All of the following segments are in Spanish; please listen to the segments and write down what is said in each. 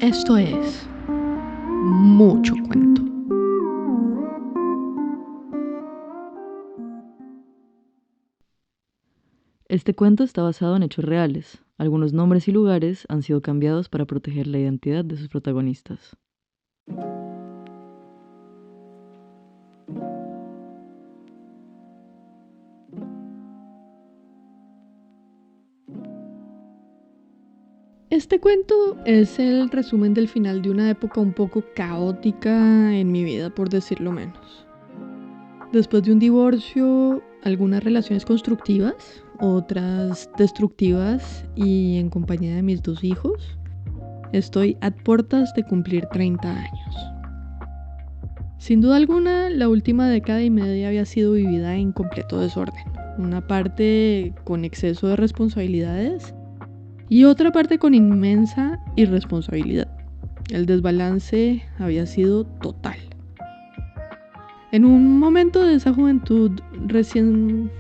Esto es mucho cuento. Este cuento está basado en hechos reales. Algunos nombres y lugares han sido cambiados para proteger la identidad de sus protagonistas. Este cuento es el resumen del final de una época un poco caótica en mi vida, por decirlo menos. Después de un divorcio, algunas relaciones constructivas, otras destructivas y en compañía de mis 2 hijos, estoy a puertas de cumplir 30 años. Sin duda alguna, la última década y media había sido vivida en completo desorden. Una parte con exceso de responsabilidades y otra parte con inmensa irresponsabilidad. El desbalance había sido total. En un momento de esa juventud recién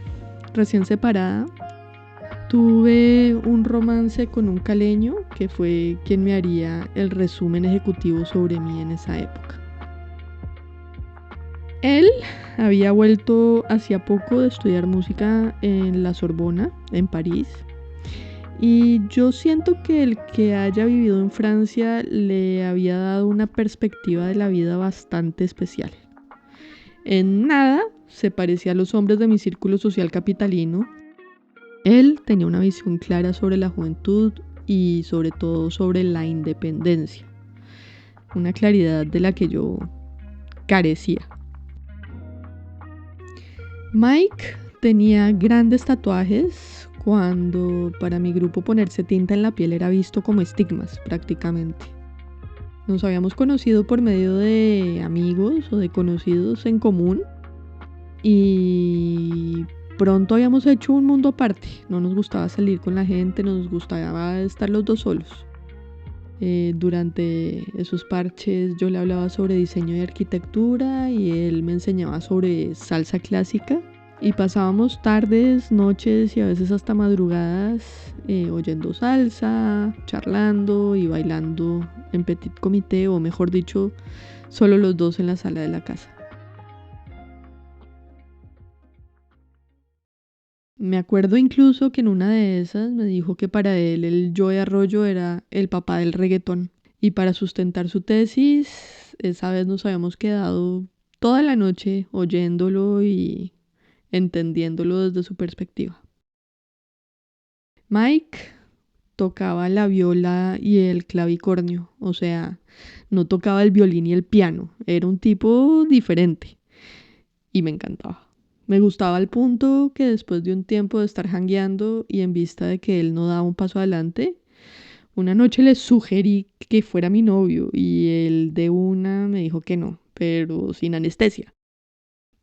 separada, tuve un romance con un caleño que fue quien me haría el resumen ejecutivo sobre mí en esa época. Él había vuelto hacía poco de estudiar música en la Sorbona, en París. Y yo siento que el que haya vivido en Francia le había dado una perspectiva de la vida bastante especial. En nada se parecía a los hombres de mi círculo social capitalino. Él tenía una visión clara sobre la juventud y sobre todo sobre la independencia. Una claridad de la que yo carecía. Mike tenía grandes tatuajes cuando para mi grupo ponerse tinta en la piel era visto como estigmas prácticamente. Nos habíamos conocido por medio de amigos o de conocidos en común y pronto habíamos hecho un mundo aparte. No nos gustaba salir con la gente, nos gustaba estar los dos solos. Durante esos parches yo le hablaba sobre diseño y arquitectura y él me enseñaba sobre salsa clásica y pasábamos tardes, noches y a veces hasta madrugadas oyendo salsa, charlando y bailando en petit comité, o mejor dicho, solo los dos en la sala de la casa. Me acuerdo incluso que en una de esas me dijo que para él el Joe Arroyo era el papá del reggaetón. Y para sustentar su tesis, esa vez nos habíamos quedado toda la noche oyéndolo y entendiéndolo desde su perspectiva. Mike tocaba la viola y el clavicornio, o sea, no tocaba el violín y el piano, era un tipo diferente y me encantaba. Me gustaba al punto que después de un tiempo de estar jangueando y en vista de que él no daba un paso adelante, una noche le sugerí que fuera mi novio y él de una me dijo que no, pero sin anestesia.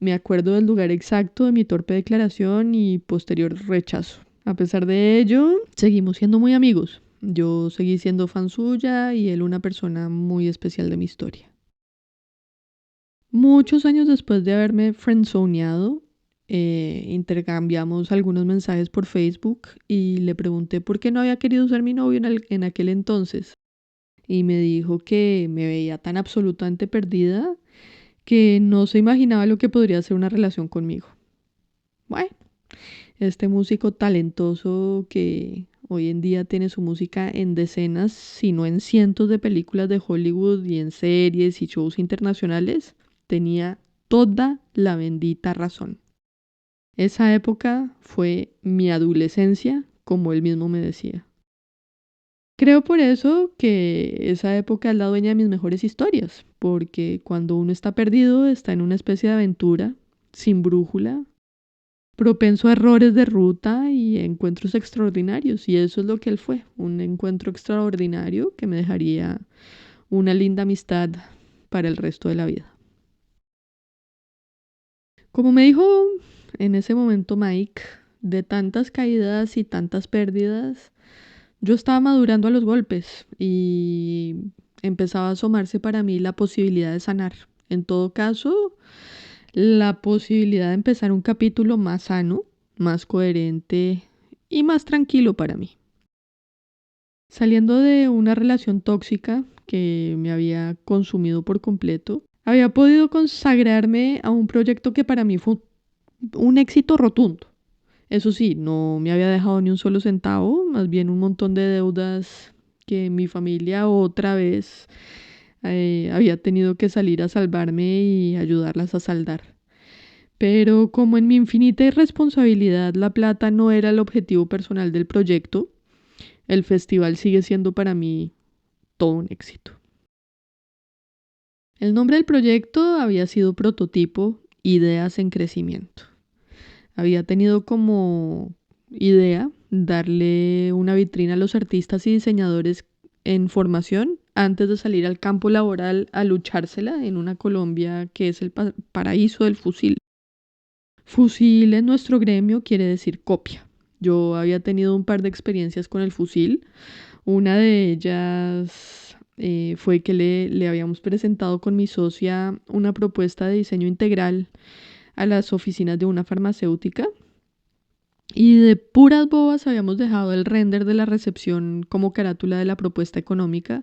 Me acuerdo del lugar exacto de mi torpe declaración y posterior rechazo. A pesar de ello, seguimos siendo muy amigos. Yo seguí siendo fan suya y él una persona muy especial de mi historia. Muchos años después de haberme friendzoneado, intercambiamos algunos mensajes por Facebook y le pregunté por qué no había querido ser mi novio en aquel entonces. Y me dijo que me veía tan absolutamente perdida que no se imaginaba lo que podría ser una relación conmigo. Bueno, este músico talentoso que hoy en día tiene su música en decenas, si no en cientos de películas de Hollywood y en series y shows internacionales, tenía toda la bendita razón. Esa época fue mi adolescencia, como él mismo me decía. Creo por eso que esa época es la dueña de mis mejores historias, porque cuando uno está perdido está en una especie de aventura, sin brújula, propenso a errores de ruta y encuentros extraordinarios, y eso es lo que él fue, un encuentro extraordinario que me dejaría una linda amistad para el resto de la vida. Como me dijo en ese momento Mike, de tantas caídas y tantas pérdidas, yo estaba madurando a los golpes y empezaba a asomarse para mí la posibilidad de sanar. En todo caso, la posibilidad de empezar un capítulo más sano, más coherente y más tranquilo para mí. Saliendo de una relación tóxica que me había consumido por completo, había podido consagrarme a un proyecto que para mí fue un éxito rotundo. Eso sí, no me había dejado ni un solo centavo, más bien un montón de deudas que mi familia otra vez había tenido que salir a salvarme y ayudarlas a saldar. Pero como en mi infinita irresponsabilidad la plata no era el objetivo personal del proyecto, el festival sigue siendo para mí todo un éxito. El nombre del proyecto había sido Prototipo, Ideas en Crecimiento. Había tenido como idea darle una vitrina a los artistas y diseñadores en formación antes de salir al campo laboral a luchársela en una Colombia que es el paraíso del fusil. Fusil en nuestro gremio quiere decir copia. Yo había tenido un par de experiencias con el fusil. Una de ellas fue que le habíamos presentado con mi socia una propuesta de diseño integral a las oficinas de una farmacéutica y de puras bobas habíamos dejado el render de la recepción como carátula de la propuesta económica.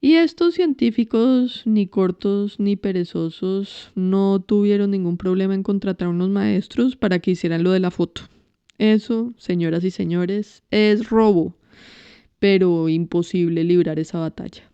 Y estos científicos, ni cortos ni perezosos, no tuvieron ningún problema en contratar a unos maestros para que hicieran lo de la foto. Eso, señoras y señores, es robo, pero imposible librar esa batalla.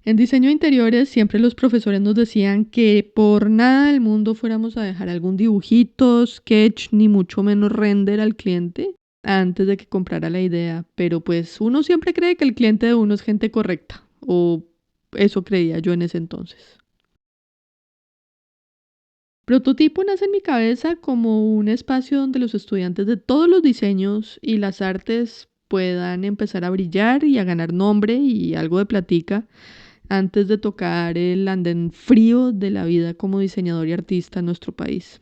En diseño de interiores siempre los profesores nos decían que por nada del mundo fuéramos a dejar algún dibujito, sketch, ni mucho menos render al cliente antes de que comprara la idea, pero pues uno siempre cree que el cliente de uno es gente correcta, o eso creía yo en ese entonces. Prototipo nace en mi cabeza como un espacio donde los estudiantes de todos los diseños y las artes puedan empezar a brillar y a ganar nombre y algo de platica antes de tocar el andén frío de la vida como diseñador y artista en nuestro país.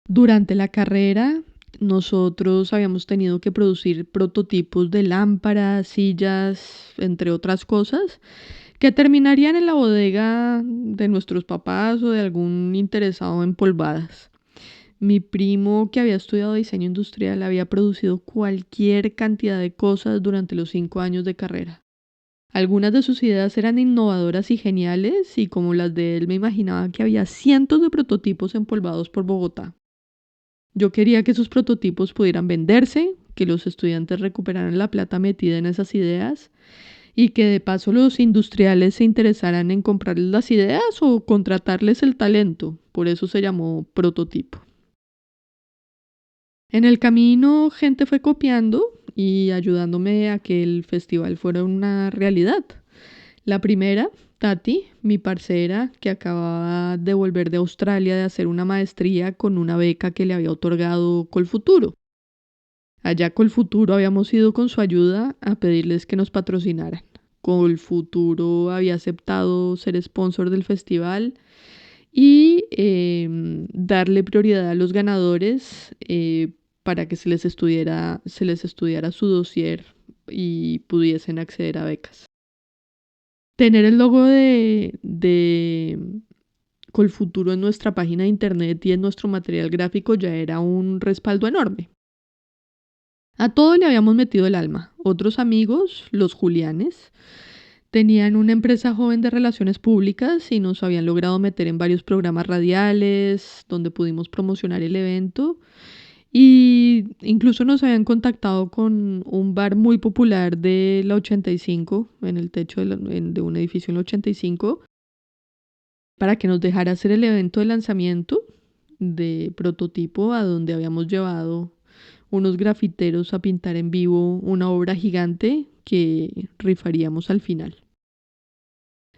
Durante la carrera, nosotros habíamos tenido que producir prototipos de lámparas, sillas, entre otras cosas, que terminarían en la bodega de nuestros papás o de algún interesado en polvadas. Mi primo, que había estudiado diseño industrial, había producido cualquier cantidad de cosas durante los 5 años de carrera. Algunas de sus ideas eran innovadoras y geniales, y como las de él me imaginaba que había cientos de prototipos empolvados por Bogotá. Yo quería que esos prototipos pudieran venderse, que los estudiantes recuperaran la plata metida en esas ideas y que de paso los industriales se interesaran en comprarles las ideas o contratarles el talento. Por eso se llamó Prototipo. En el camino, gente fue copiando y ayudándome a que el festival fuera una realidad. La primera, Tati, mi parcera, que acababa de volver de Australia de hacer una maestría con una beca que le había otorgado Colfuturo. Allá Colfuturo habíamos ido con su ayuda a pedirles que nos patrocinaran. Colfuturo había aceptado ser sponsor del festival y darle prioridad a los ganadores para que se les estudiara su dossier y pudiesen acceder a becas. Tener el logo de Colfuturo en nuestra página de internet y en nuestro material gráfico ya era un respaldo enorme. A todo le habíamos metido el alma. Otros amigos, los Julianes, tenían una empresa joven de relaciones públicas y nos habían logrado meter en varios programas radiales donde pudimos promocionar el evento. Y incluso nos habían contactado con un bar muy popular de la 85, en el techo de un edificio en la 85, para que nos dejara hacer el evento de lanzamiento de Prototipo, a donde habíamos llevado unos grafiteros a pintar en vivo una obra gigante que rifaríamos al final.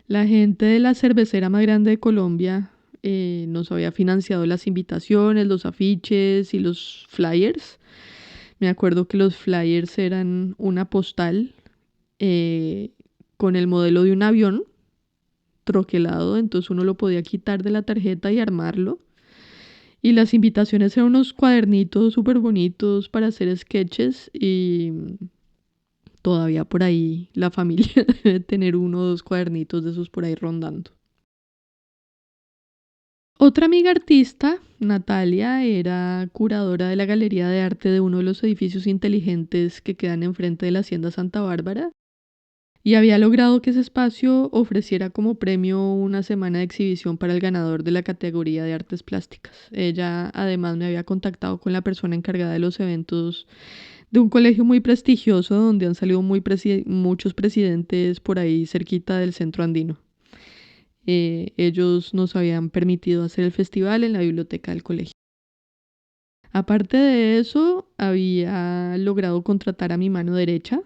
La gente de la cervecera más grande de Colombia nos había financiado las invitaciones, los afiches y los flyers. Me acuerdo que los flyers eran una postal con el modelo de un avión troquelado, entonces uno lo podía quitar de la tarjeta y armarlo. Y las invitaciones eran unos cuadernitos súper bonitos para hacer sketches y todavía por ahí la familia debe tener 1 o 2 cuadernitos de esos por ahí rondando. Otra amiga artista, Natalia, era curadora de la Galería de Arte de uno de los edificios inteligentes que quedan enfrente de la Hacienda Santa Bárbara y había logrado que ese espacio ofreciera como premio una semana de exhibición para el ganador de la categoría de artes plásticas. Ella además me había contactado con la persona encargada de los eventos de un colegio muy prestigioso donde han salido muchos presidentes por ahí cerquita del centro andino. Ellos nos habían permitido hacer el festival en la biblioteca del colegio. Aparte de eso, había logrado contratar a mi mano derecha,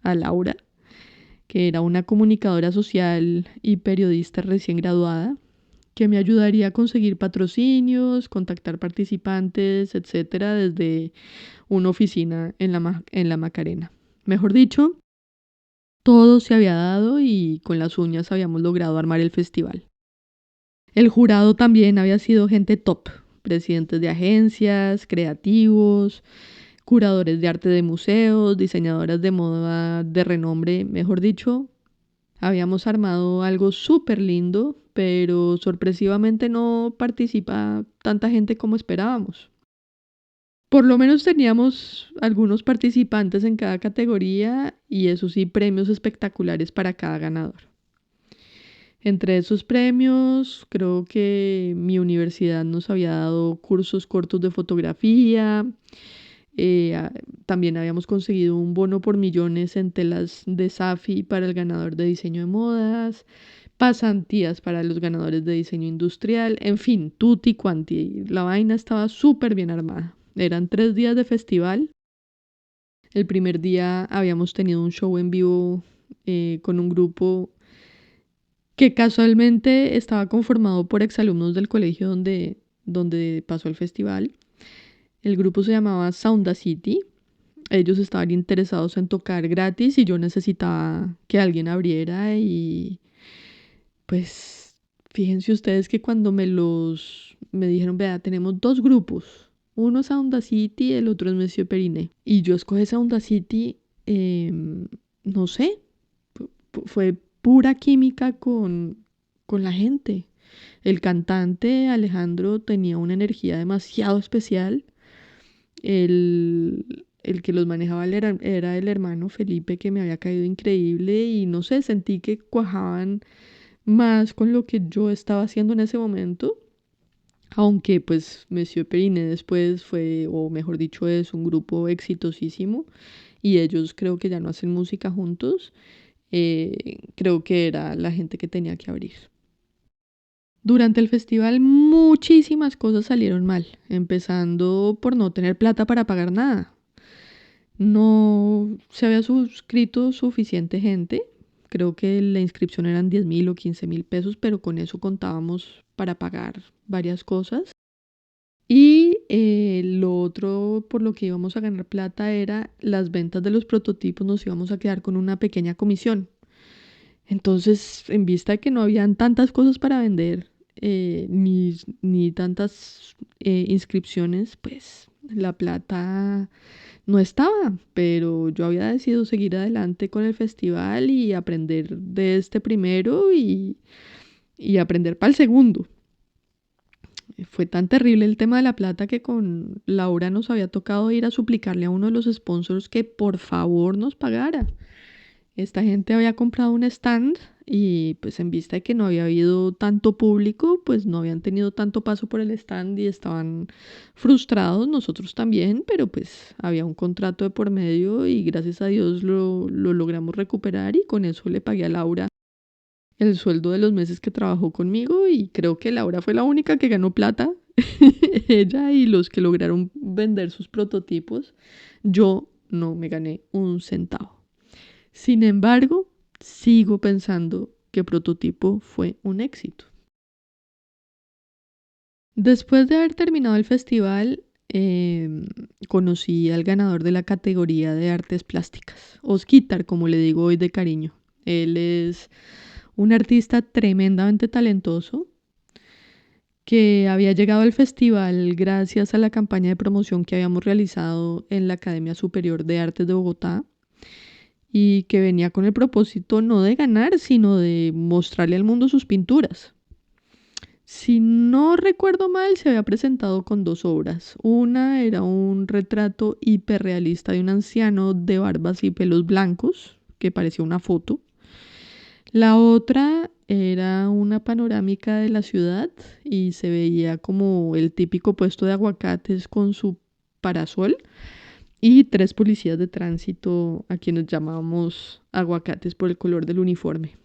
a Laura, que era una comunicadora social y periodista recién graduada, que me ayudaría a conseguir patrocinios, contactar participantes, etcétera, desde una oficina en la Macarena. Mejor dicho, todo se había dado y con las uñas habíamos logrado armar el festival. El jurado también había sido gente top, presidentes de agencias, creativos, curadores de arte de museos, diseñadoras de moda de renombre, mejor dicho, habíamos armado algo súper lindo, pero sorpresivamente no participa tanta gente como esperábamos. Por lo menos teníamos algunos participantes en cada categoría y eso sí, premios espectaculares para cada ganador. Entre esos premios, creo que mi universidad nos había dado cursos cortos de fotografía. También habíamos conseguido un bono por millones en telas de Safi para el ganador de diseño de modas, pasantías para los ganadores de diseño industrial, en fin, tutti quanti. La vaina estaba súper bien armada. Eran 3 días de festival. El primer día habíamos tenido un show en vivo con un grupo que casualmente estaba conformado por exalumnos del colegio donde pasó el festival. El grupo se llamaba Sound City. Ellos estaban interesados en tocar gratis y yo necesitaba que alguien abriera y pues fíjense ustedes que cuando me dijeron, vea, tenemos 2 grupos. Uno es Audacity, el otro es Monsieur Periné. Y yo escogí Audacity, no sé, fue pura química con la gente. El cantante Alejandro tenía una energía demasiado especial. El que los manejaba era el hermano Felipe, que me había caído increíble y no sé, sentí que cuajaban más con lo que yo estaba haciendo en ese momento. Aunque pues Monsieur Periné después fue, o mejor dicho, es un grupo exitosísimo y ellos creo que ya no hacen música juntos. Creo que era la gente que tenía que abrir. Durante el festival muchísimas cosas salieron mal, empezando por no tener plata para pagar nada. No se había suscrito suficiente gente. Creo que la inscripción eran 10.000 o 15.000 pesos, pero con eso contábamos para pagar varias cosas. Y lo otro por lo que íbamos a ganar plata era las ventas de los prototipos, nos íbamos a quedar con una pequeña comisión. Entonces, en vista de que no habían tantas cosas para vender, ni tantas inscripciones, pues la plata no estaba, pero yo había decidido seguir adelante con el festival y aprender de este primero y aprender para el segundo. Fue tan terrible el tema de la plata que con Laura nos había tocado ir a suplicarle a uno de los sponsors que por favor nos pagara. Esta gente había comprado un stand y pues en vista de que no había habido tanto público, pues no habían tenido tanto paso por el stand y estaban frustrados, nosotros también, pero pues había un contrato de por medio y gracias a Dios lo logramos recuperar y con eso le pagué a Laura el sueldo de los meses que trabajó conmigo y creo que Laura fue la única que ganó plata, ella y los que lograron vender sus prototipos. Yo no me gané un centavo. Sin embargo, sigo pensando que Prototipo fue un éxito. Después de haber terminado el festival, conocí al ganador de la categoría de artes plásticas, Osquitar, como le digo hoy de cariño. Él es un artista tremendamente talentoso que había llegado al festival gracias a la campaña de promoción que habíamos realizado en la Academia Superior de Artes de Bogotá y que venía con el propósito no de ganar, sino de mostrarle al mundo sus pinturas. Si no recuerdo mal, se había presentado con 2 obras. Una era un retrato hiperrealista de un anciano de barbas y pelos blancos, que parecía una foto. La otra era una panorámica de la ciudad y se veía como el típico puesto de aguacates con su parasol y 3 policías de tránsito a quienes llamábamos aguacates por el color del uniforme.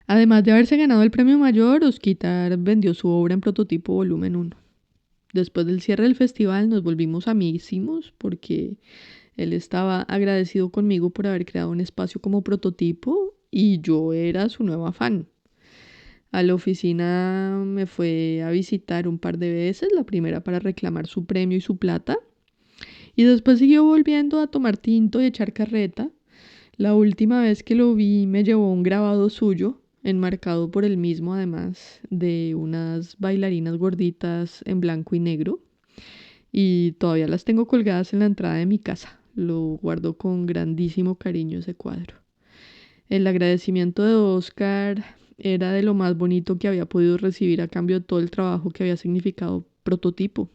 Además de haberse ganado el premio mayor, Osquitar vendió su obra en prototipo volumen 1. Después del cierre del festival nos volvimos amiguísimos porque él estaba agradecido conmigo por haber creado un espacio como prototipo y yo era su nueva fan. A la oficina me fue a visitar un par de veces, la primera para reclamar su premio y su plata, y después siguió volviendo a tomar tinto y echar carreta. La última vez que lo vi me llevó un grabado suyo, enmarcado por él mismo además, de unas bailarinas gorditas en blanco y negro, y todavía las tengo colgadas en la entrada de mi casa. Lo guardo con grandísimo cariño ese cuadro. El agradecimiento de Oscar era de lo más bonito que había podido recibir a cambio de todo el trabajo que había significado prototipo.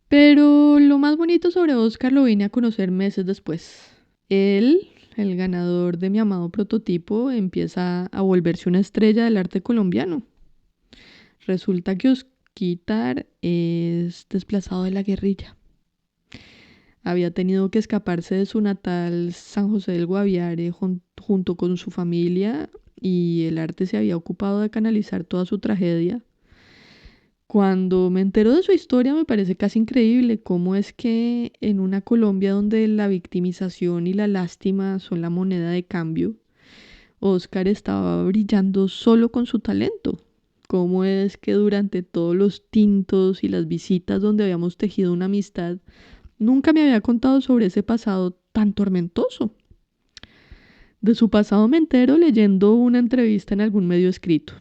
Pero lo más bonito sobre Oscar lo vine a conocer meses después. Él, el ganador de mi amado prototipo, empieza a volverse una estrella del arte colombiano. Resulta que Osquitar es desplazado de la guerrilla. Había tenido que escaparse de su natal San José del Guaviare junto con su familia y el arte se había ocupado de canalizar toda su tragedia. Cuando me entero de su historia me parece casi increíble cómo es que en una Colombia donde la victimización y la lástima son la moneda de cambio, Oscar estaba brillando solo con su talento. Cómo es que durante todos los tintos y las visitas donde habíamos tejido una amistad, nunca me había contado sobre ese pasado tan tormentoso. De su pasado me entero leyendo una entrevista en algún medio escrito.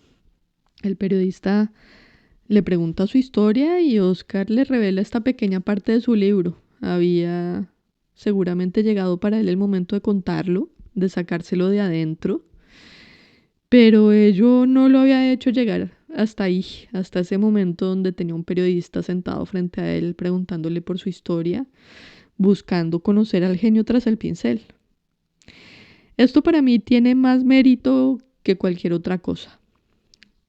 El periodista le pregunta su historia y Oscar le revela esta pequeña parte de su libro. Había seguramente llegado para él el momento de contarlo, de sacárselo de adentro, pero ello no lo había hecho llegar hasta ahí, hasta ese momento donde tenía un periodista sentado frente a él preguntándole por su historia, buscando conocer al genio tras el pincel. Esto para mí tiene más mérito que cualquier otra cosa.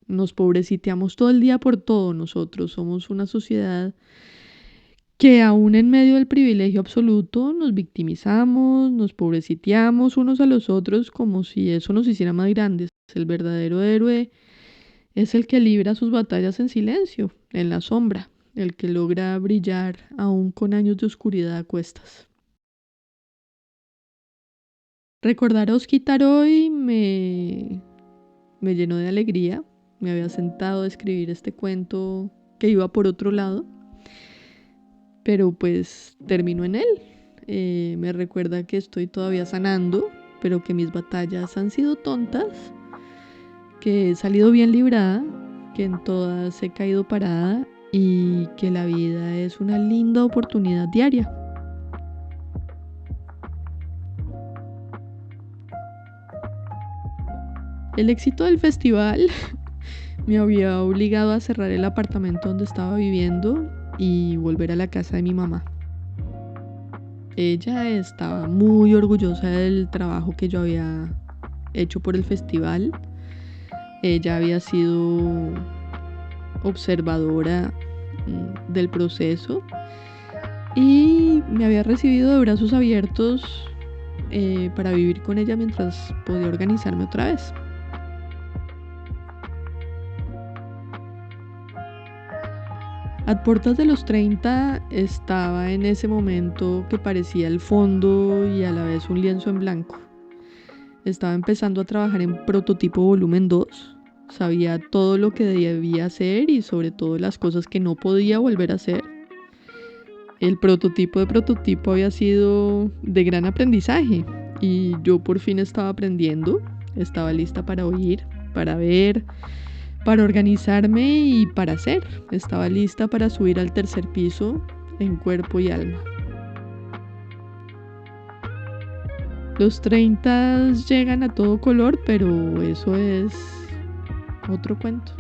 Nos pobreciteamos todo el día por todo nosotros. Somos una sociedad que aún en medio del privilegio absoluto nos victimizamos, nos pobreciteamos unos a los otros como si eso nos hiciera más grandes. El verdadero héroe es el que libra sus batallas en silencio, en la sombra, el que logra brillar aún con años de oscuridad a cuestas. Recordar a Osquitar hoy me llenó de alegría. Me había sentado a escribir este cuento que iba por otro lado, pero pues terminó en él. Me recuerda que estoy todavía sanando, pero que mis batallas han sido tontas, que he salido bien librada, que en todas he caído parada y que la vida es una linda oportunidad diaria. El éxito del festival me había obligado a cerrar el apartamento donde estaba viviendo y volver a la casa de mi mamá. Ella estaba muy orgullosa del trabajo que yo había hecho por el festival. Ella había sido observadora del proceso y me había recibido de brazos abiertos para vivir con ella mientras podía organizarme otra vez. A puertas de los 30 estaba en ese momento que parecía el fondo y a la vez un lienzo en blanco. Estaba empezando a trabajar en prototipo volumen 2. Sabía todo lo que debía hacer y sobre todo las cosas que no podía volver a hacer. El prototipo de prototipo había sido de gran aprendizaje y yo por fin estaba aprendiendo. Estaba lista para oír, para ver, para organizarme y para hacer. Estaba lista para subir al tercer piso en cuerpo y alma. Los 30 llegan a todo color, pero eso es otro cuento.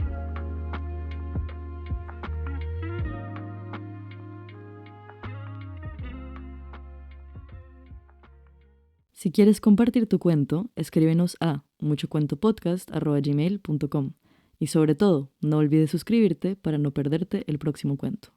Si quieres compartir tu cuento, escríbenos a muchocuentopodcast@gmail.com y sobre todo, no olvides suscribirte para no perderte el próximo cuento.